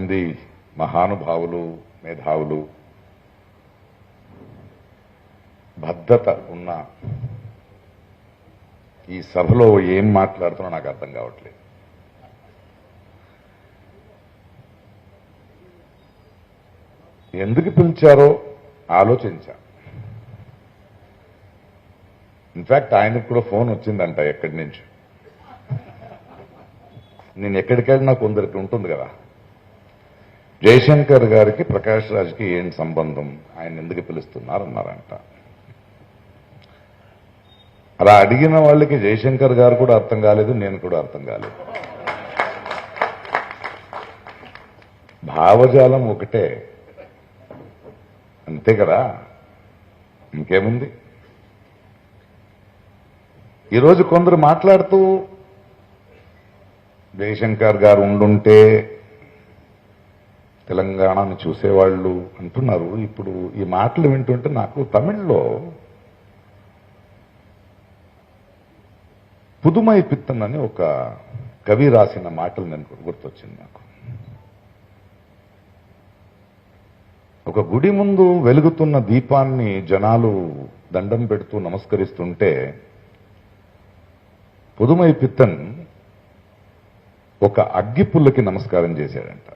మంది మహానుభావులు, మేధావులు, భద్రత ఉన్న ఈ సభలో ఏం మాట్లాడుతున్నా నాకు అర్థం కావట్లేదు. ఎందుకు పిలిచారో ఆలోచించా. ఇన్ఫాక్ట్ ఆయనకు కూడా ఫోన్ వచ్చిందంట ఎక్కడి నుంచి. నేను ఎక్కడికి వెళ్ళినా కొందరికి ఉంటుంది కదా, జయశంకర్ గారికి ప్రకాష్ రాజ్కి ఏం సంబంధం, ఆయన ఎందుకు పిలుస్తున్నారన్నారంట. అలా అడిగిన వాళ్ళకి జయశంకర్ గారు కూడా అర్థం కాలేదు, నేను కూడా అర్థం కాలేదు. భావజాలం ఒకటే, అంతే కదా, ఇంకేముంది. ఈరోజు కొందరు మాట్లాడుతూ జయశంకర్ గారు ఉండుంటే తెలంగాణను చూసేవాళ్ళు అంటున్నారు. ఇప్పుడు ఈ మాటలు వింటుంటే నాకు తమిళ్లో పుదుమై పిత్తన్ అని ఒక కవి రాసిన మాటలు నేను గుర్తొచ్చింది నాకు. ఒక గుడి ముందు వెలుగుతున్న దీపాన్ని జనాలు దండం పెడుతూ నమస్కరిస్తుంటే పుదుమై పిత్తన్ ఒక అగ్గిపుల్లకి నమస్కారం చేశాడంట.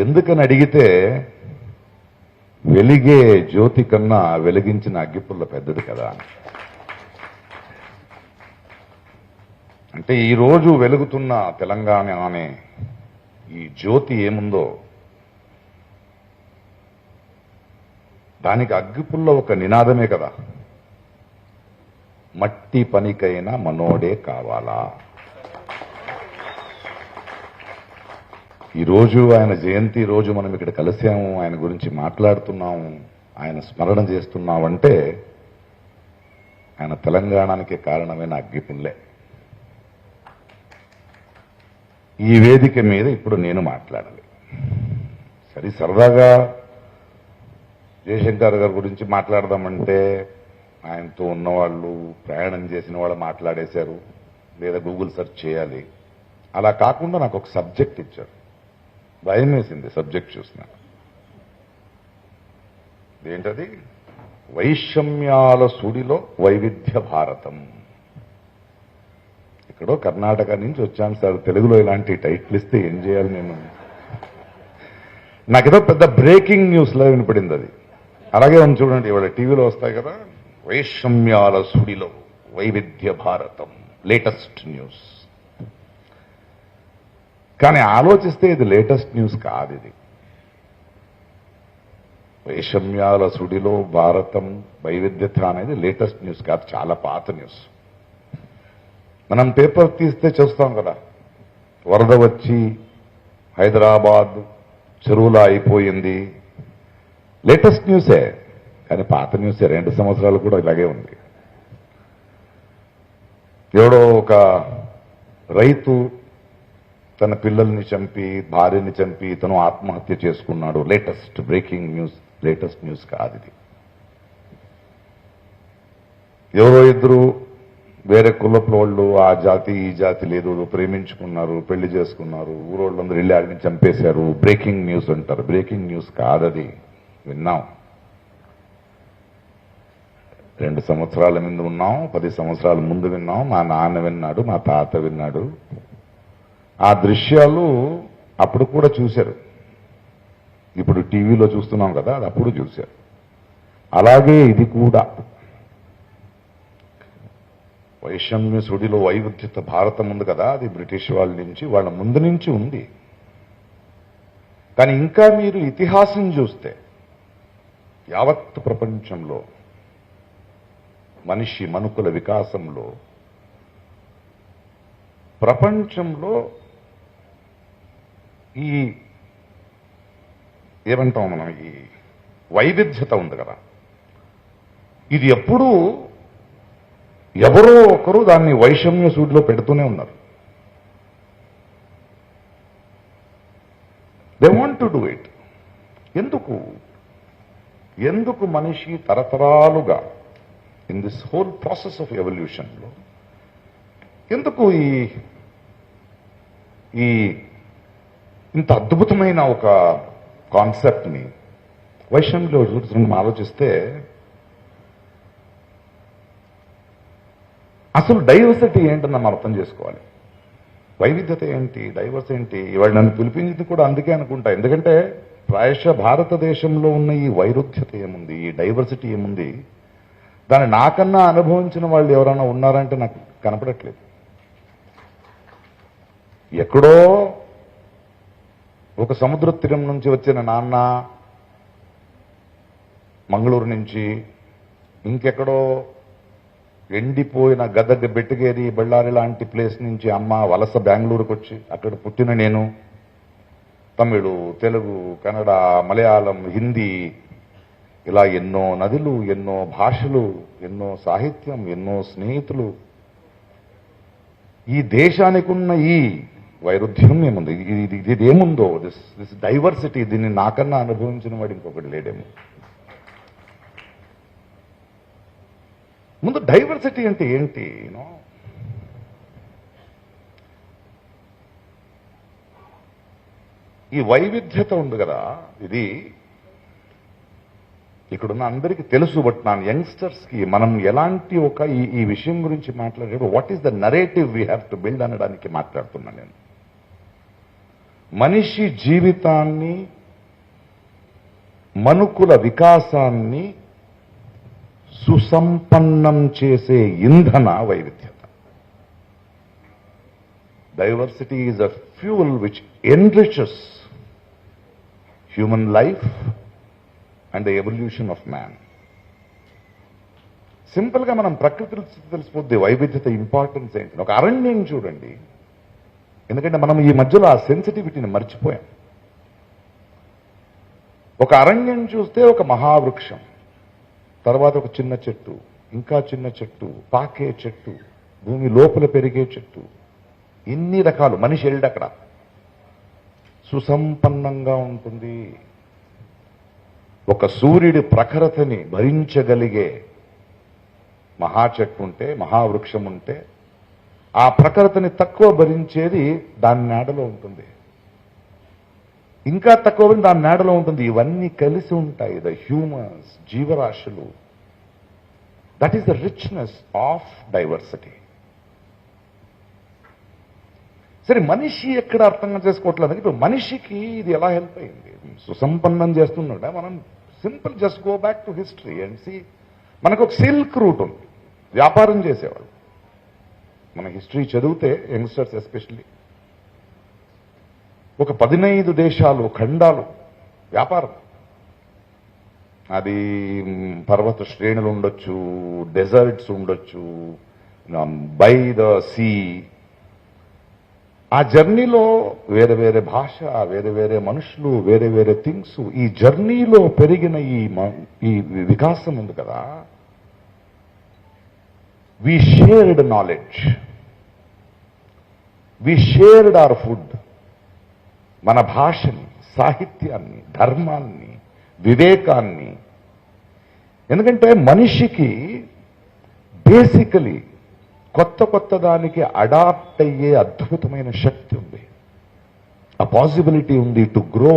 ఎందుకని అడిగితే, వెలిగే జ్యోతి కన్నా వెలిగించిన అగ్గిపుల్ల పెద్దది కదా. అంటే ఈరోజు వెలుగుతున్న తెలంగాణ అనే ఈ జ్యోతి ఏముందో దానికి అగ్గిపుల్ల ఒక నినాదమే కదా. మట్టి పనికైనా మనోడే కావాలా. ఈరోజు ఆయన జయంతి రోజు మనం ఇక్కడ కలిసాము, ఆయన గురించి మాట్లాడుతున్నాము, ఆయన స్మరణ చేస్తున్నామంటే ఆయన తెలంగాణకి కారణమైన అగ్గిపుల్లే. ఈ వేదిక మీద ఇప్పుడు నేను మాట్లాడాలి. సరే, సరదాగా జయశంకర్ గారి గురించి మాట్లాడదామంటే ఆయనతో ఉన్నవాళ్ళు, ప్రయాణం చేసిన వాళ్ళు మాట్లాడేశారు, లేదా గూగుల్ సెర్చ్ చేయాలి. అలా కాకుండా నాకు ఒక సబ్జెక్ట్ ఇచ్చారు. భయం వేసింది సబ్జెక్ట్ చూసిన. ఏంటది? వైషమ్యాల సుడిలో వైవిధ్య భారతం. ఎక్కడో కర్ణాటక నుంచి వచ్చాను సార్, తెలుగులో ఇలాంటి టైటిల్ ఇస్తే ఏం చేయాలి నేను? నాకేదో పెద్ద బ్రేకింగ్ న్యూస్ లా వినపడింది అది. అలాగే ఉంది చూడండి, ఇవాళ టీవీలో వస్తాయి కదా, వైషమ్యాల సుడిలో వైవిధ్య భారతం, లేటెస్ట్ న్యూస్. కానీ ఆలోచిస్తే ఇది లేటెస్ట్ న్యూస్ కాదు. ఇది వైషమ్యాల సుడిలో భారతం వైవిధ్యత అనేది లేటెస్ట్ న్యూస్ కాదు, చాలా పాత న్యూస్. మనం పేపర్ తీస్తే చూస్తాం కదా, వరద వచ్చి హైదరాబాద్ చెరువులా అయిపోయింది. లేటెస్ట్ న్యూసే, కానీ పాత న్యూసే. 2 సంవత్సరాలు కూడా ఇలాగే ఉంది. ఎవడో ఒక రైతు తన పిల్లల్ని చంపి, భార్యని చంపి తను ఆత్మహత్య చేసుకున్నాడు. Latest breaking news, latest news కాదు ఇది. ఎవరో ఇద్దరు వేరే కులపు వాళ్ళు, ఆ జాతి ఈ జాతి లేదు, ప్రేమించుకున్నారు, పెళ్లి చేసుకున్నారు, ఊరోళ్ళందరూ వెళ్ళి ఆడిని చంపేశారు. బ్రేకింగ్ న్యూస్ అంటారు. బ్రేకింగ్ న్యూస్ కాదది. విన్నాం, 2 సంవత్సరాల ముందు విన్నాం, 10 సంవత్సరాల ముందు విన్నాం, మా నాన్న విన్నాడు, మా తాత విన్నాడు. ఆ దృశ్యాలు అప్పుడు కూడా చూశారు. ఇప్పుడు టీవీలో చూస్తున్నాం కదా, అది అప్పుడు చూశారు. అలాగే ఇది కూడా వైషమ్య సుడిలో వైవిధ్యత భారతం ఉంది కదా, అది బ్రిటిష్ వాళ్ళ నుంచి, వాళ్ళ ముందు నుంచి ఉంది. కానీ ఇంకా మీరు ఇతిహాసం చూస్తే యావత్ ప్రపంచంలో మనిషి మనుకుల వికాసంలో ప్రపంచంలో ఈ ఏమంటాం మనం, ఈ వైవిధ్యత ఉంది కదా, ఇది ఎప్పుడూ ఎవరో ఒకరు దాన్ని వైషమ్య సూడిలో పెడుతూనే ఉన్నారు. They want to do it. ఎందుకు మనిషి తరతరాలుగా in this whole process of evolution లో ఎందుకు ఈ ఈ ఇంత అద్భుతమైన ఒక కాన్సెప్ట్ని వైషమ్యంలో మనం ఆలోచిస్తే అసలు డైవర్సిటీ ఏంటని మనం అర్థం చేసుకోవాలి. వైవిధ్యత ఏంటి, డైవర్స్ ఏంటి? ఇవాళ నన్ను పిలిపించింది కూడా అందుకే అనుకుంటా. ఎందుకంటే ప్రాయశ భారతదేశంలో ఉన్న ఈ వైరుధ్యత ఏముంది, ఈ డైవర్సిటీ ఏముంది, దాన్ని నాకన్నా అనుభవించిన వాళ్ళు ఎవరైనా ఉన్నారంటే నాకు కనపడట్లేదు. ఎక్కడో ఒక సముద్ర తీరం నుంచి వచ్చిన నాన్న, మంగళూరు నుంచి, ఇంకెక్కడో ఎండిపోయిన గదగ, బెట్టగేరి, బళ్ళారి లాంటి ప్లేస్ నుంచి అమ్మ వలస బెంగళూరుకు వచ్చి అక్కడ పుట్టిన నేను, తమిళు, తెలుగు, కన్నడ, మలయాళం, హిందీ, ఇలా ఎన్నో నదులు, ఎన్నో భాషలు, ఎన్నో సాహిత్యం, ఎన్నో స్నేహితులు. ఈ దేశానికి ఉన్న ఈ వైరుధ్యం ఏముంది, ఇది ఏముందో, దిస్ డైవర్సిటీ, దీన్ని నాకన్నా అనుభవించిన వాడు ఇంకొకటి లేడేమో. ముందు డైవర్సిటీ అంటే ఏంటి? ఈ వైవిధ్యత ఉంది కదా, ఇది ఇక్కడున్న అందరికీ తెలుసు. బట్ నా యంగ్స్టర్స్ కి మనం ఎలాంటి ఒక ఈ విషయం గురించి మాట్లాడేటప్పుడు what is the narrative we have to build అనడానికి మాట్లాడుతున్నా నేను. మనిషి జీవితాన్ని, మనుకుల వికాసాన్ని సుసంపన్నం చేసే ఇంధన వైవిధ్యత. Diversity is a fuel which enriches human life and the evolution of man. Simple గా మనం ప్రకృతిలో తెలిసిపోద్ది వైవిధ్యత ఇంపార్టెన్స్ ఏంటి. ఒక అరణ్యం చూడండి, ఎందుకంటే మనం ఈ మధ్యలో ఆ సెన్సిటివిటీని మర్చిపోయాం. ఒక అరణ్యం చూస్తే ఒక మహావృక్షం, తర్వాత ఒక చిన్న చెట్టు, ఇంకా చిన్న చెట్టు, పాకే చెట్టు, భూమి లోపల పెరిగే చెట్టు, ఇన్ని రకాలు. మనిషి వెళ్ళి అక్కడ సుసంపన్నంగా ఉంటుంది. ఒక సూర్యుడి ప్రఖరతని భరించగలిగే మహా చెట్టు ఉంటే, మహావృక్షం ఉంటే, ఆ ప్రఖరతని తక్కువ భరించేది దాని నీడలో ఉంటుంది. ఇంకా తక్కువ దాని నీడలో ఉంటుంది. ఇవన్నీ కలిసి ఉంటాయి. ద హ్యూమన్స్, జీవరాశులు. That is the richness of diversity. సరే, మనిషి ఎక్కడ అర్థంగా చేసుకోవట్లేదు. ఇప్పుడు మనిషికి ఇది ఎలా హెల్ప్ అయింది, సుసంపన్నం చేస్తున్నాడా? మనం simple just go back to history and see. మనకు ఒక సిల్క్ రూట్ ఉంది, వ్యాపారం చేసేవాళ్ళు. మన హిస్టరీ చదివితే యంగ్స్టర్స్ ఎస్పెషల్లీ ఒక 15 దేశాలు, ఖండాలు వ్యాపారం. అది పర్వత శ్రేణులు ఉండొచ్చు, డెజర్ట్స్ ఉండొచ్చు, బై ద సీ. ఆ జర్నీలో వేరే వేరే భాష, వేరే వేరే మనుషులు, వేరే వేరే థింగ్స్. ఈ జర్నీలో పెరిగిన ఈ వికాసం ఉంది కదా, వి shared knowledge, we shared our food. మన భాషని, సాహిత్యాన్ని, ధర్మాన్ని, వివేకాన్ని. ఎందుకంటే మనిషికి బేసికలీ కొత్త దానికి అడాప్ట్ అయ్యే అద్భుతమైన శక్తి ఉంది, ఆ పాసిబిలిటీ ఉంది టు గ్రో.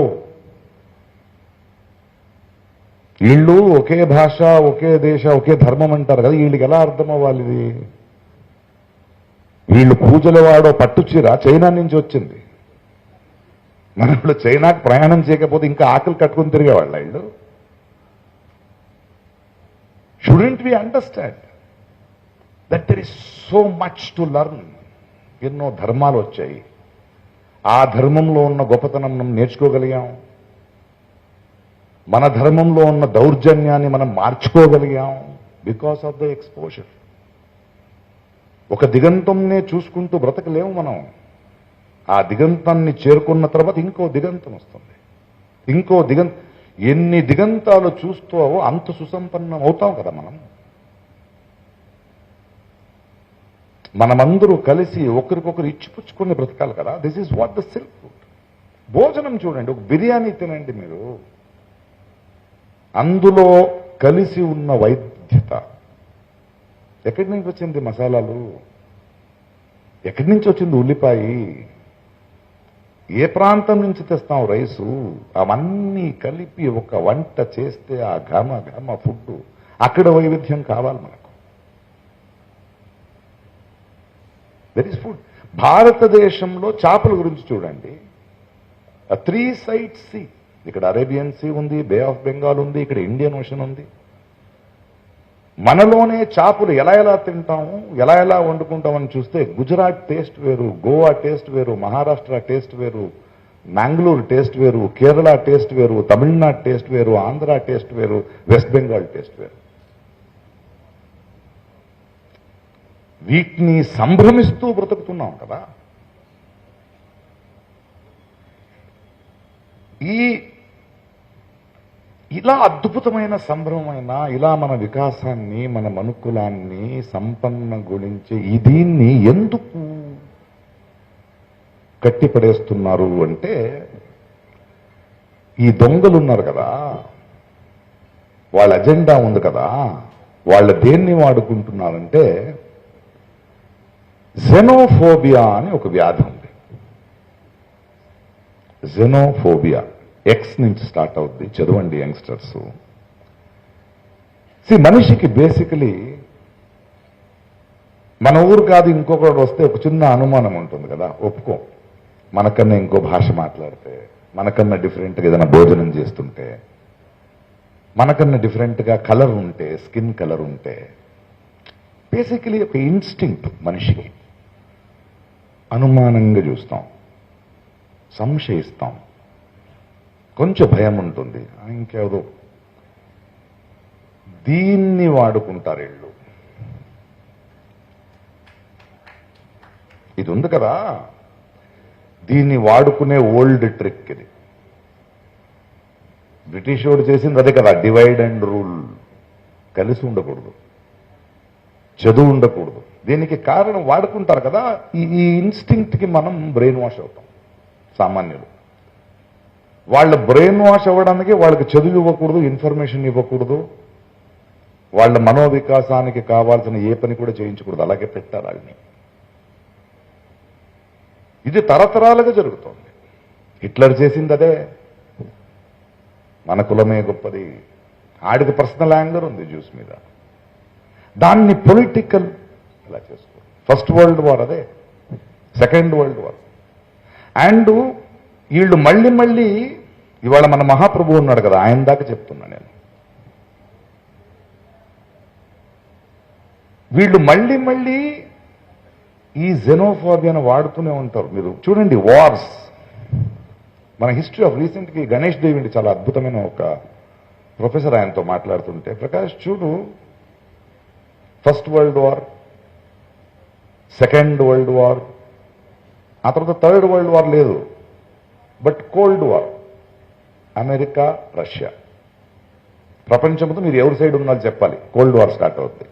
వీళ్ళు ఒకే భాష, ఒకే దేశ, ఒకే ధర్మం అంటారు కదా, వీళ్ళకి ఎలా అర్థం అవ్వాలి ఇది? వీళ్ళు పూజల వాడో పట్టుచీర చైనా నుంచి వచ్చింది. మన ఇప్పుడు చైనాకు ప్రయాణం చేయకపోతే ఇంకా ఆకలి కట్టుకుని తిరిగేవాళ్ళ వీళ్ళు. Shouldn't we understand that there is so much to learn. ఎన్నో ధర్మాలు వచ్చాయి, ఆ ధర్మంలో ఉన్న గొప్పతనం మనం నేర్చుకోగలిగాం. మన ధర్మంలో ఉన్న దౌర్జన్యాన్ని మనం మార్చుకోగలిగాం బికాస్ ఆఫ్ ద ఎక్స్పోజర్. ఒక దిగంతంనే చూసుకుంటూ బ్రతకలేము మనం. ఆ దిగంతాన్ని చేరుకున్న తర్వాత ఇంకో దిగంతం వస్తుంది, ఇంకో ఎన్ని దిగంతాలు చూస్తావో అంత సుసంపన్నం అవుతాం కదా మనం. మనమందరూ కలిసి ఒకరికొకరు ఇచ్చిపుచ్చుకుని బ్రతకాలి కదా. This is what the silk route. భోజనం చూడండి, ఒక బిర్యానీ తినండి మీరు, అందులో కలిసి ఉన్న వైవిధ్యత. ఎక్కడి నుంచి వచ్చింది మసాలాలు, ఎక్కడి నుంచి వచ్చింది ఉల్లిపాయ, ఏ ప్రాంతం నుంచి తెస్తాం రైసు, అవన్నీ కలిపి ఒక వంట చేస్తే ఆ ఘమ ఫుడ్, అక్కడ వైవిధ్యం కావాలి మనకు. That is food. భారతదేశంలో చేపల గురించి చూడండి, 3 సైడ్స్ సీ. ఇక్కడ అరేబియన్ సీ ఉంది, బే ఆఫ్ బెంగాల్ ఉంది, ఇక్కడ ఇండియన్ ఓషన్ ఉంది. మనలోనే చేపలు ఎలా తింటాము, ఎలా వండుకుంటామని చూస్తే గుజరాత్ టేస్ట్ వేరు, గోవా టేస్ట్ వేరు, మహారాష్ట్ర టేస్ట్ వేరు, మ్యాంగ్లూరు టేస్ట్ వేరు, కేరళ టేస్ట్ వేరు, తమిళనాడు టేస్ట్ వేరు, ఆంధ్ర టేస్ట్ వేరు, వెస్ట్ బెంగాల్ టేస్ట్ వేరు. వీటిని సంభ్రమిస్తూ బ్రతుకుతున్నాం కదా. ఇలా అద్భుతమైన సంభ్రమమైన, ఇలా మన వికాసాన్ని, మన మనుకులాన్ని సంపన్న గుణించే దీన్ని ఎందుకు కట్టిపడేస్తున్నారు అంటే, ఈ దొంగలున్నారు కదా, వాళ్ళ అజెండా ఉంది కదా, వాళ్ళ దేన్ని వాడుకుంటున్నారంటే జెనోఫోబియా అని ఒక వ్యాధి ఉంది. జెనోఫోబియా ఎక్స్ నుంచి స్టార్ట్ అవుద్ది, చదవండి యంగ్స్టర్స్. మనిషికి బేసికలీ మన ఊరు కాదు ఇంకొకటి వస్తే ఒక చిన్న అనుమానం ఉంటుంది కదా, ఒప్పుకో. మనకన్నా ఇంకో భాష మాట్లాడితే, మనకన్నా డిఫరెంట్గా ఏదైనా భోజనం చేస్తుంటే, మనకన్నా డిఫరెంట్గా కలర్ ఉంటే, స్కిన్ కలర్ ఉంటే, బేసికలీ ఒక ఇన్స్టింక్ట్ మనిషికి. అనుమానంగా చూస్తాం, సంశయిస్తాం, కొంచెం భయం ఉంటుంది. ఇంకెవరో దీన్ని వాడుకుంటారు వీళ్ళు. ఇది ఉంది కదా, దీన్ని వాడుకునే ఓల్డ్ ట్రిక్ ఇది. బ్రిటిష్ వాడు చేసింది అదే కదా, డివైడ్ అండ్ రూల్. కలిసి ఉండకూడదు, చదువు ఉండకూడదు. దీనికి కారణం వాడుకుంటారు కదా, ఈ ఇన్స్టింక్ట్కి మనం బ్రెయిన్ వాష్ అవుతాం సామాన్యులు. వాళ్ళ బ్రెయిన్ వాష్ అవ్వడానికి వాళ్ళకి చదువు ఇవ్వకూడదు, ఇన్ఫర్మేషన్ ఇవ్వకూడదు, వాళ్ళ మనోవికాసానికి కావాల్సిన ఏ పని కూడా చేయించకూడదు, అలాగే పెట్టారు వాళ్ళని. ఇది తరతరాలుగా జరుగుతోంది. హిట్లర్ చేసింది అదే. మన కులమే గొప్పది, ఆడికి పర్సనల్ యాంగర్ ఉంది జ్యూస్ మీద, దాన్ని పొలిటికల్ ఇలా చేసుకో. ఫస్ట్ వరల్డ్ వార్ అదే, సెకండ్ వరల్డ్ వార్. అండ్ వీళ్ళు మళ్ళీ ఇవాళ మన మహాప్రభు ఉన్నాడు కదా, ఆయన దాకా చెప్తున్నా నేను. వీళ్ళు మళ్ళీ ఈ జెనోఫోబియాను వాడుతూనే ఉంటారు. మీరు చూడండి, వార్స్, మన హిస్టరీ ఆఫ్ రీసెంట్కి గణేష్ దేవిండి చాలా అద్భుతమైన ఒక ప్రొఫెసర్ ఆయనతో మాట్లాడుతుంటే, ప్రకాష్ చూడు, first world war, second world war, ఆ తర్వాత థర్డ్ వరల్డ్ వార్ లేదు, but cold war, America Russia. ప్రపంచంతో మీరు ఎవరి సైడ్ ఉన్నారో చెప్పాలి, కోల్డ్ వార్ స్టార్ట్ అవుతుంది.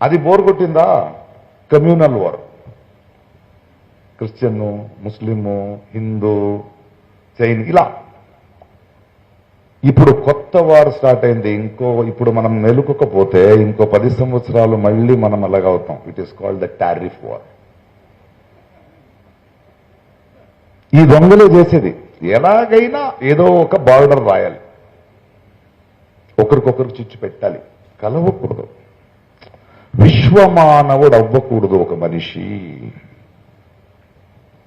అది బోర్ కొట్టిందా, communal war, Christian, Muslim, Hindu, Jain, ఇలా. ఇప్పుడు కొత్త వార్ స్టార్ట్ అయింది. ఇప్పుడు మనం మెలుకోకపోతే ఇంకో 10 సంవత్సరాలు మళ్ళీ మనం అలాగవుతాం. It is called the tariff war. ఈ దొంగలు చేసేది ఎలాగైనా ఏదో ఒక బార్డర్ రాయాలి, ఒకరికొకరు చిచ్చు పెట్టాలి, కలవకూడదు, విశ్వమానవుడు అవ్వకూడదు ఒక మనిషి.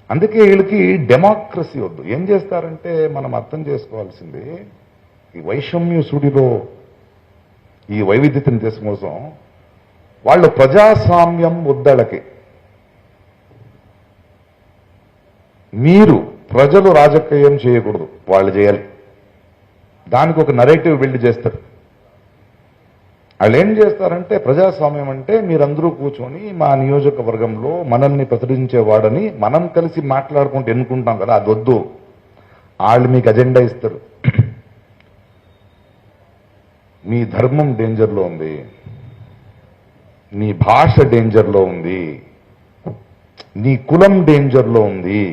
అందుకే వీళ్ళకి డెమోక్రసీ వద్దు. ఏం చేస్తారంటే, మనం అర్థం చేసుకోవాల్సింది, ఈ వైషమ్య సుడిలో ఈ వైవిధ్యతను కోసం వాళ్ళు ప్రజాస్వామ్యం వద్దళ్ళకి. మీరు ప్రజలు రాజకీయం చేయకూడదు, వాళ్ళు చేయాలి. దానికి ఒక నరేటివ్ బిల్డ్ చేస్తారు. వాళ్ళు ఏం చేస్తారంటే, ప్రజాస్వామ్యం అంటే మీరందరూ కూర్చొని మా నియోజకవర్గంలో మనల్ని ప్రచురించేవాడని మనం కలిసి మాట్లాడుకుంటూ ఎన్నుకుంటాం కదా, అది వద్దు. వాళ్ళు మీకు అజెండా ఇస్తారు. మీ ధర్మం డేంజర్లో ఉంది, నీ భాష డేంజర్లో ఉంది, నీ కులం డేంజర్లో ఉంది,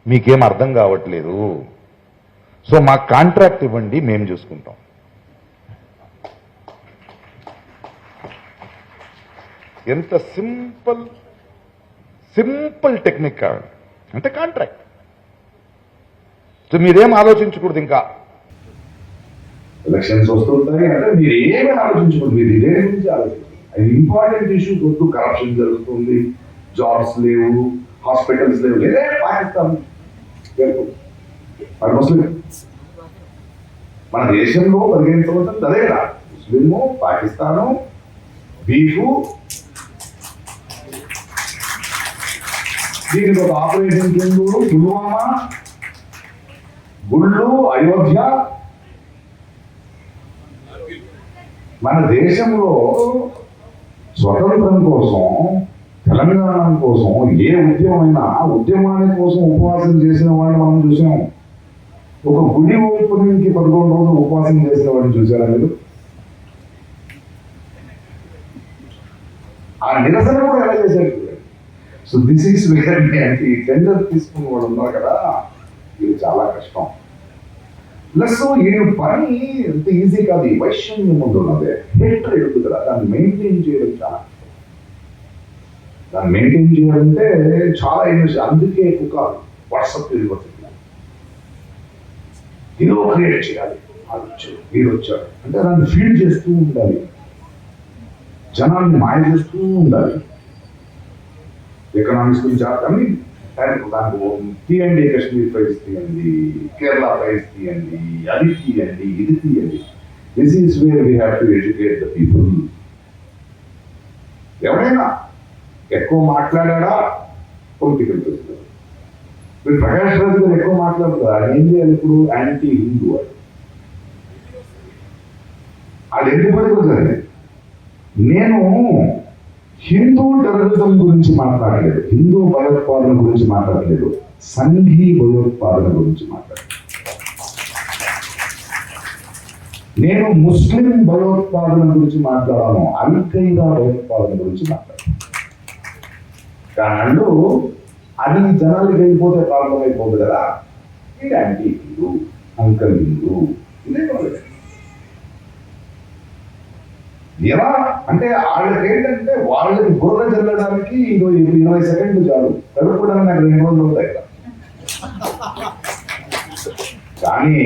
మీకేం అర్థం కావట్లేదు, సో మాకు కాంట్రాక్ట్ ఇవ్వండి, మేము చూసుకుంటాం. ఎంత సింపుల్ టెక్నిక్ కాదు. అంటే కాంట్రాక్ట్. సో మీరేం ఆలోచించకూడదు ఇంకా. ఎలక్షన్స్ వస్తుంటాయి అంటే మీరు ఏమీ ఆలోచించకూడదు, మీరు ఇదే గురించి ఆలోచించాలి. అది ఇంపార్టెంట్ ఇష్యూ వద్దు. కరప్షన్ జరుగుతుంది, జాబ్స్ లేవు, హాస్పిటల్స్ లేవు, లేదే పాకిస్తాన్ ముస్లిం. మన దేశంలో 15 సంవత్సరాలు అదే కదా, ముస్లిము, పాకిస్తాను, బీఫు, దీనికి ఒక ఆపరేషన్ సింధూరు, పుల్వామా, గుళ్ళు, అయోధ్య. మన దేశంలో స్వతంత్రం కోసం, తెలంగాణ కోసం ఏ ఉద్యమైనా ఉద్యమాని కోసం ఉపవాసం చేసిన వాడిని మనం చూసాం. ఒక గుడి ఓపెనింగ్కి 11 రోజులు ఉపవాసం చేసిన వాడిని చూసారా మీరు? ఆ నిరసన కూడా ఎలా చేశారు? సో దిస్ ఈస్ వేర్ ఈ టెండర్ తీసుకున్న వాళ్ళు ఉన్నారు కదా, ఇది చాలా కష్టం. ప్లస్ ఈ పని ఎంత ఈజీ కాదు. ఈ వైషమ్యం ముందు ఉన్నదే హేట్రెడ్ ఉంది కదా, దాన్ని మెయింటైన్ చేయడం చాలా కష్టం. దాన్ని మెయింటైన్ చేయాలంటే చాలా ఇన్వెస్ట్. అందుకే ఒక వాట్సాప్ యూనివర్సిటీ ఏదో క్రియేట్ చేయాలి. అది వచ్చారు, వీడు వచ్చారు అంటే దాన్ని ఫీడ్ చేస్తూ ఉండాలి, జనాన్ని మాయ చేస్తూ ఉండాలి. ఎకనామిక్స్ గురించి అన్ని దానికి తీయండి, కాశ్మీర్ ప్రైజ్ తీయండి, కేరళ ప్రైజ్ తీయండి, అది తీయండి, ఇది తీయండి. This is where we have to educate the people. ఎవరైనా ఎక్కువ మాట్లాడా పొలిటికల్ ప్రెసిడెంట్. మీరు ప్రకాష్ రాజు గారు ఎక్కువ మాట్లాడుతారు, అది ఏం చేయాలి? ఇప్పుడు యాంటీ హిందూ అది ఎందుకు పడిపోతుంది? నేను హిందూ టెర్రరిజం గురించి మాట్లాడలేదు, హిందూ భయోత్పాదన గురించి మాట్లాడలేదు, సంఘీ భయోత్పాదన గురించి మాట్లాడలేదు. నేను ముస్లిం భయోత్పాదన గురించి మాట్లాడాను, అల్ఖైదా భయోత్పాదన గురించి మాట్లాడాను. కానీ అది జనాలకి వెళ్ళిపోతే ప్రాబ్లం అయిపోతుంది కదా. ఇది యాంటీ హిందూ, అంకల్ హిందూ, ఇదే ఎలా అంటే వాళ్ళకి ఏంటంటే వాళ్ళకి బుర్ర జల్లడానికి 20 సెకండ్లు చాలు, కడుక్కోవడానికి నాకు 2 రోజులు అవుతాయి కదా. కానీ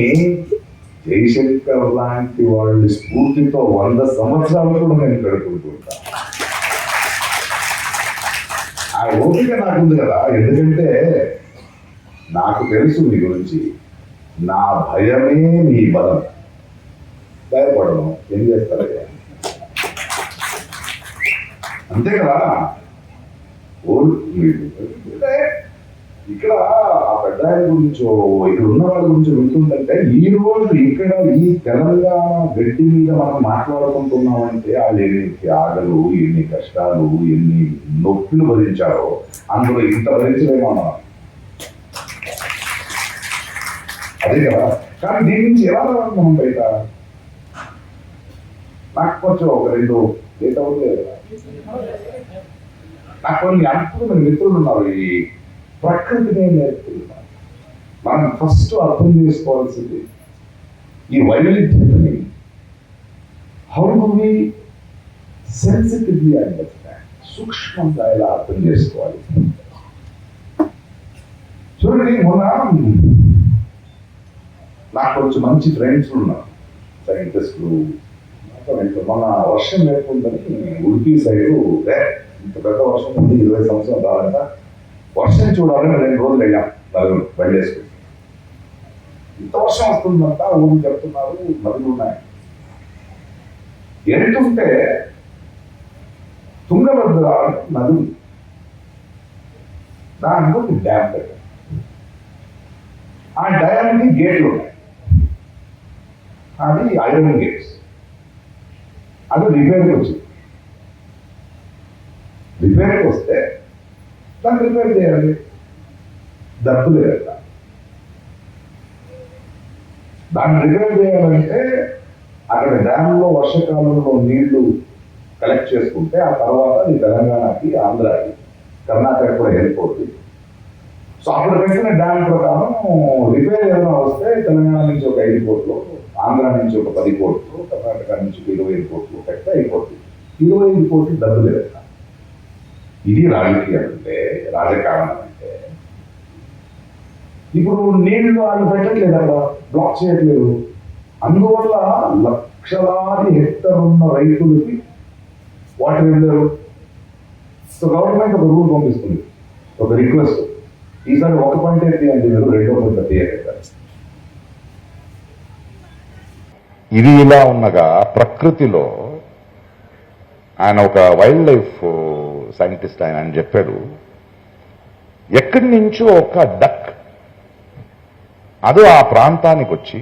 జయశంకర్ లాంటి వాళ్ళ స్ఫూర్తితో 100 సంవత్సరాలు కూడా నేను కడుక్కుంటుంటా. ఆ ఓపిక నాకుంది కదా, ఎందుకంటే నాకు తెలుసు మీ గురించి. నా భయమే మీ బలం. భయపడడం ఏం చేస్తారు అంతే కదా. ఇక్కడ ఆ పెద్ద గురించో ఇక్కడ ఉన్న వాళ్ళ గురించి వింటుందంటే ఈ రోజు ఇక్కడ ఈ తెలంగాణ గడ్డి మీద మనం మాట్లాడుకుంటున్నామంటే వాళ్ళు ఎన్ని త్యాగలు, ఎన్ని కష్టాలు, ఎన్ని నొప్పులు భరించారో అందులో ఇంత భరించలేమో అదే కదా. కానీ దీని నుంచి ఎలా మనం బయట? నాకు కొంచెం ఒక 2 లేట్ అవుతుంది. నాకు కొన్ని అద్భుతమైన మిత్రులు ఉన్నారు. ఈ ప్రకృతినే నేర్పుతున్నారు. మనం ఫస్ట్ అర్థం చేసుకోవాల్సింది ఈ వైవిధ్యతని. How do we sensitively understand, సూక్ష్మంగా ఎలా అర్థం చేసుకోవాలి. చూడండి, నాకు కొంచెం మంచి ఫ్రెండ్స్ ఉన్నారు, సైంటిస్టులు. మొన్న వర్షం లేకుందని ఉడిపి సైడు ఇంత పెద్ద వర్షం ఉంది, 20 సంవత్సరాలు రావాలంట. వర్షం చూడాలని 2 రోజులు వెళ్ళాం, నలుగురు బండేసుకుని. ఇంత వర్షం వస్తుందంట ఊరు చెప్తున్నారు, నదులు ఉన్నాయి. వెళ్తుంటే తుంగభద్ర నది, దాంట్లో డ్యామ్ పెట్టారు. ఆ డ్యామ్కి గేట్లు ఉన్నాయి, అది ఐరన్ గేట్స్. అది రిపేర్కి వచ్చింది. రిపేర్కి వస్తే దాన్ని రిపేర్ చేయాలి, డబ్బు లేదు. దాన్ని రిపేర్ చేయాలంటే అక్కడ డ్యామ్లో వర్షాకాలంలో నీళ్లు కలెక్ట్ చేసుకుంటే ఆ తర్వాత ఈ తెలంగాణకి, ఆంధ్రాకి, కర్ణాటక కూడా వెళ్ళిపోతుంది. సో అక్కడ పెట్టిన డ్యామ్ ప్రకారం రిపేర్ ఏదైనా వస్తే తెలంగాణ నుంచి ఒక 5 కోట్లు, ఆంధ్ర నుంచి ఒక 10 కోట్లు, కర్ణాటక నుంచి 25 కోట్లు పెడితే అయిపోతుంది. 25 కోట్లు డబ్బు లేదు. ఇది రాజకీయం అంటే, రాజకారణం అంటే ఇప్పుడు నీళ్లు వాళ్ళు పెట్టట్లేదు, అక్కడ బ్లాక్ చేయట్లేదు. అందువల్ల లక్షలాది హెక్టర్ ఉన్న రైతులకి వాటర్ వెళ్ళారు. సో గవర్నమెంట్ ఒక రూల్ పంపిస్తుంది, ఒక రిక్వెస్ట్, ఈసారి ఒక పంట ఏంటి అంటే మీరు రెండో పంట తీయగలుగుతారు. ఇది ఇలా ఉన్నగా ప్రకృతిలో ఆయన ఒక వైల్డ్ లైఫ్ సైంటిస్ట్ ఆయన చెప్పాడు, ఎక్కడి నుంచో ఒక డక్ అది ఆ ప్రాంతానికి వచ్చి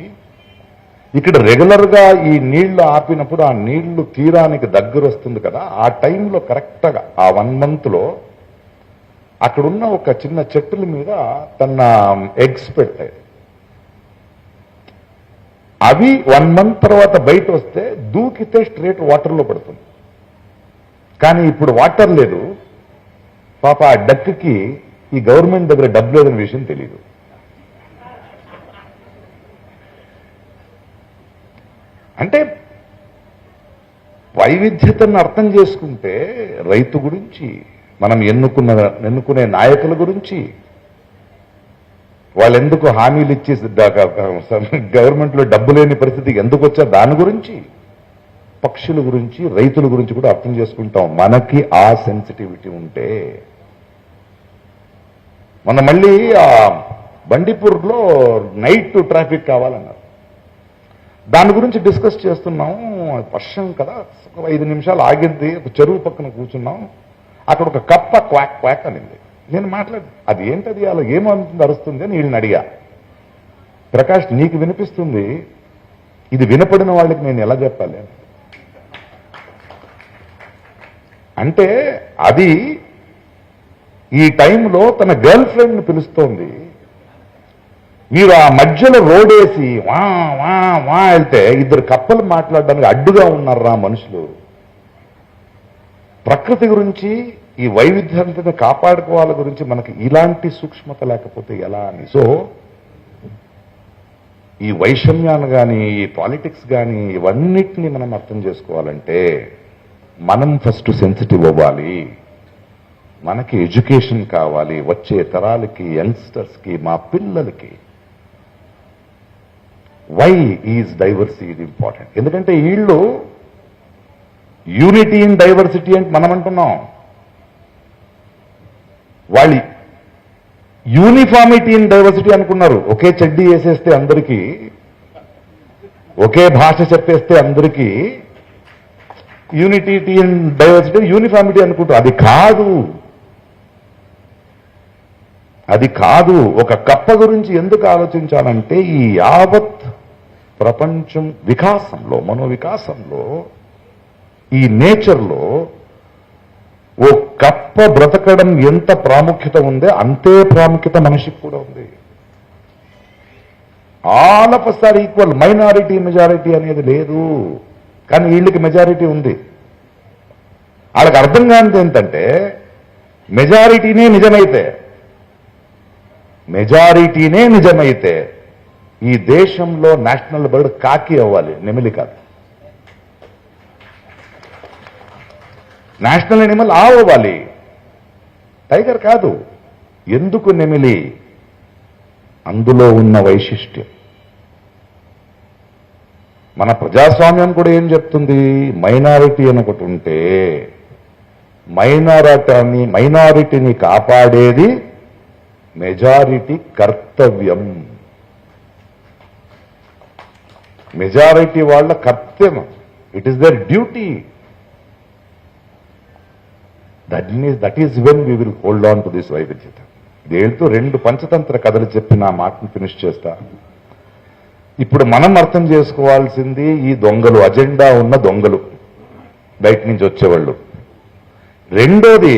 ఇక్కడ రెగ్యులర్గా ఈ నీళ్లు ఆపినప్పుడు ఆ నీళ్లు తీరానికి దగ్గర వస్తుంది కదా, ఆ టైంలో కరెక్ట్గా ఆ 1 monthలో అక్కడున్న ఒక చిన్న చెట్టుల మీద తన ఎగ్స్ పెట్టాయి. అవి 1 month తర్వాత బయట వస్తే దూకితే స్ట్రేట్ వాటర్లో పడుతుంది. కానీ ఇప్పుడు వాటర్ లేదు, పాప ఆ డక్కి ఈ గవర్నమెంట్ దగ్గర డబ్బు లేదనే విషయం తెలియదు. అంటే వైవిధ్యతను అర్థం చేసుకుంటే రైతు గురించి, మనం ఎన్నుకునే నాయకుల గురించి, వాళ్ళు ఎందుకు హామీలు ఇచ్చి గవర్నమెంట్లో డబ్బు లేని పరిస్థితి ఎందుకు వచ్చా దాని గురించి, పక్షుల గురించి, రైతుల గురించి కూడా అర్థం చేసుకుంటాం మనకి ఆ సెన్సిటివిటీ ఉంటే. మొన్న మళ్ళీ ఆ బండిపూర్లో నైట్ ట్రాఫిక్ కావాలన్నారు, దాని గురించి డిస్కస్ చేస్తున్నాం. వర్షం కదా, ఒక 5 నిమిషాలు ఆగింది, ఒక చెరువు పక్కన కూర్చున్నాం, అక్కడ ఒక కప్ప క్వాక్ క్వాక్ అనింది. నేను అది ఏంటది అలా ఏమంటుంది అరుస్తుంది అని వీళ్ళని అడిగా. ప్రకాష్ నీకు వినిపిస్తుంది, ఇది వినపడిన వాళ్ళకి నేను ఎలా చెప్పాలి అంటే, అది ఈ టైంలో తన గర్ల్ ఫ్రెండ్ని పిలుస్తోంది. మీరు ఆ మధ్యలో రోడేసి వా వా వా వెళ్తే 2 కప్పలు మాట్లాడడానికి అడ్డుగా ఉన్నారా మనుషులు. ప్రకృతి గురించి, ఈ వైవిధ్యాన్ని కాపాడుకోవాలి గురించి మనకి ఇలాంటి సూక్ష్మత లేకపోతే ఎలా అని. సో ఈ వైషమ్యాన్ని కానీ, ఈ పాలిటిక్స్ కానీ, ఇవన్నిటినీ మనం అర్థం చేసుకోవాలంటే మనం ఫస్ట్ సెన్సిటివ్ అవ్వాలి. మనకి ఎడ్యుకేషన్ కావాలి, వచ్చే తరాలకి, యంగ్స్టర్స్కి, మా పిల్లలకి. Why is diversity important? ఎందుకంటే వీళ్ళు యూనిటీ ఇన్ డైవర్సిటీ అంటే మనం అంటున్నాం, వాళ్ళు యూనిఫార్మిటీ ఇన్ డైవర్సిటీ అనుకున్నారు. ఒకే చెడ్డీ వేసేస్తే అందరికీ, ఒకే భాష చెప్పేస్తే అందరికీ యూనిటీ ఇన్ డైవర్సిటీ, యూనిఫార్మిటీ అనుకుంటారు. అది కాదు. ఒక కప్ప గురించి ఎందుకు ఆలోచించాలంటే, ఈ యావత్ ప్రపంచం వికాసంలో, మనోవికాసంలో, ఈ నేచర్లో ఓ కప్ప బ్రతకడం ఎంత ప్రాముఖ్యత ఉందో అంతే ప్రాముఖ్యత మనిషికి కూడా ఉంది. All of us are equal. Minority majority అనేది లేదు, కానీ వీళ్ళకి మెజారిటీ ఉంది. వాళ్ళకి అర్థం కానిది ఏంటంటే, మెజారిటీనే నిజమైతే ఈ దేశంలో నేషనల్ బర్డ్ కాకి అవ్వాలి, నెమిలి కాదు. నేషనల్ ఎనిమల్ ఆవు అవ్వాలి, టైగర్ కాదు. ఎందుకు నెమిలి? అందులో ఉన్న వైశిష్ట్యం. మన ప్రజాస్వామ్యం కూడా ఏం చెప్తుంది? మైనారిటీ అని ఒకటి ఉంటే మైనారిటీని కాపాడేది మెజారిటీ కర్తవ్యం. మెజారిటీ వాళ్ళ కర్తవ్యం. It is their duty. That is when we will hold on to this వైవిధ్యత. దేంతో 2 పంచతంత్ర కథలు చెప్పి నా మాటను ఫినిష్ చేస్తా. ఇప్పుడు మనం అర్థం చేసుకోవాల్సింది, ఈ దొంగలు, అజెండా ఉన్న దొంగలు, బయట నుంచి వచ్చేవాళ్ళు. రెండోది,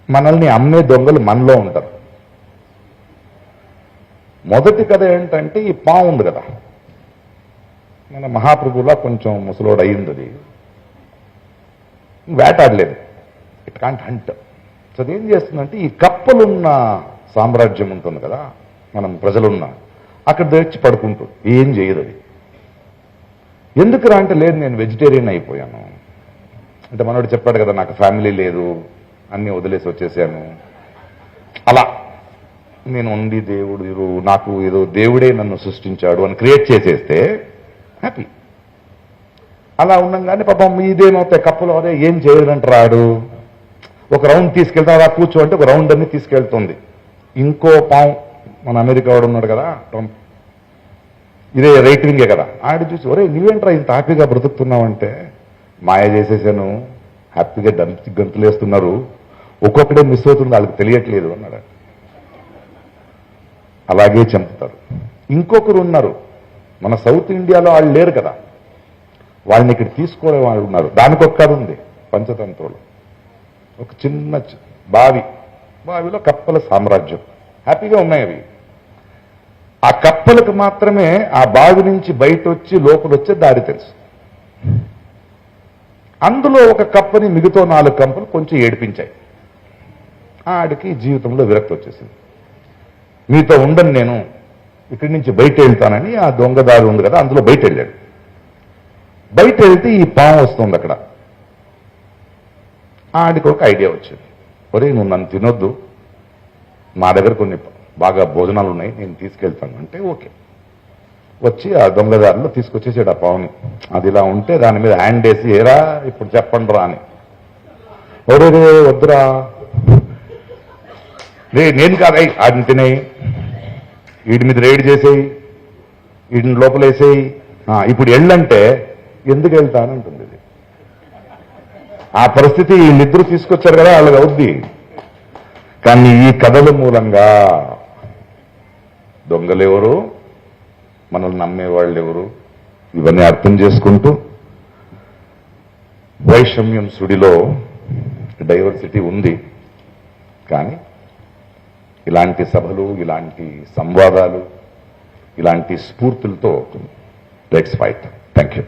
మనల్ని అమ్మే దొంగలు మనలో ఉంటారు. మొదటి కథ ఏంటంటే, ఈ పాము ఉంది కదా, మన మహాప్రభులా కొంచెం ముసలోడు అయ్యింది, అది వేటాడలేదు, ఇట్ కాంట్ హంట్. సో అదేం చేస్తుందంటే, ఈ కప్పలున్న సామ్రాజ్యం ఉంటుంది కదా, మనం ప్రజలున్న, అక్కడ తెచ్చి పడుకుంటుంది, ఏం చేయదు అది. ఎందుకురా అంటే, లేదు నేను వెజిటేరియన్ అయిపోయాను అంటే. మనోడు చెప్పాడు కదా, నాకు ఫ్యామిలీ లేదు, అన్ని వదిలేసి వచ్చేసాను. అలా నేను ఉండి దేవుడు నాకు ఏదో దేవుడే నన్ను సృష్టించాడు అని క్రియేట్ చేసేస్తే హ్యాపీ. అలా ఉండంగానే పాపం ఇదేమవుతాయి కప్పులు అదే ఏం చేయడంటాడు. ఒక రౌండ్ తీసుకెళ్తా అలా కూర్చో అంటే ఒక రౌండ్ అన్ని తీసుకెళ్తుంది. ఇంకో పాము మన అమెరికా వాడు ఉన్నాడు కదా ట్రంప్, ఇదే రైట్ వింగే కదా, ఆడి చూసి ఒరే నువ్వేంట్రా ఇంత హ్యాపీగా బ్రతుకుతున్నావంటే మాయ చేసేసాను, హ్యాపీగా గంతులు వేస్తున్నారు, ఒక్కొక్కడే మిస్ అవుతుంది వాళ్ళకి తెలియట్లేదు అన్నాడు. అలాగే చంపుతారు. ఇంకొకరు ఉన్నారు మన సౌత్ ఇండియాలో, వాళ్ళు లేరు కదా, వాళ్ళని ఇక్కడ తీసుకోవడం వాళ్ళు ఉన్నారు. దానికి ఒక్కడు ఉంది పంచతంత్రులు, ఒక చిన్న బావిలో కప్పల సామ్రాజ్యం హ్యాపీగా ఉన్నాయి అవి. ఆ కప్పలకు మాత్రమే ఆ బావి నుంచి బయట వచ్చి లోపల వచ్చే దారి తెలుసు. అందులో ఒక కప్పని మిగతా 4 కప్పలు కొంచెం ఏడిపించాయి. ఆడికి జీవితంలో విరక్తి వచ్చేసింది. మీతో ఉండను నేను, ఇక్కడి నుంచి బయట వెళ్తానని ఆ దొంగదారి ఉంది కదా అందులో బయట వెళ్ళాడు. బయట వెళ్తే ఈ పాము వస్తుంది అక్కడ. ఆడికి ఒక ఐడియా వచ్చింది, ఒరే నువ్వు నన్ను తినొద్దు, మా దగ్గర కొన్ని బాగా భోజనాలు ఉన్నాయి, నేను తీసుకెళ్తాను అంటే ఓకే. వచ్చి ఆ దొంగదారిలో తీసుకొచ్చేసాడు ఆ పావుని. అది ఇలా ఉంటే దాని మీద హ్యాండ్ వేసి ఏరా ఇప్పుడు చెప్పండి రా అని. ఒరే వద్దురా, నేను కాదై ఆడిని తినేయి, వీడి మీద రైడ్ చేసేయి, వీడిని లోపలేసేయి, ఇప్పుడు వెళ్ళంటే ఎందుకు వెళ్తానంటుంది. ఆ పరిస్థితి వీళ్ళిద్దరూ తీసుకొచ్చారు కదా వాళ్ళకి అవుద్ది. కానీ ఈ కథల మూలంగా దొంగలెవరు, మనల్ని నమ్మేవాళ్ళు ఎవరు, ఇవన్నీ అర్థం చేసుకుంటూ వైషమ్యం సుడిలో డైవర్సిటీ ఉంది. కానీ ఇలాంటి సభలు, ఇలాంటి సంవాదాలు, ఇలాంటి స్ఫూర్తులతో లెట్స్ ఫైట్. Thank you.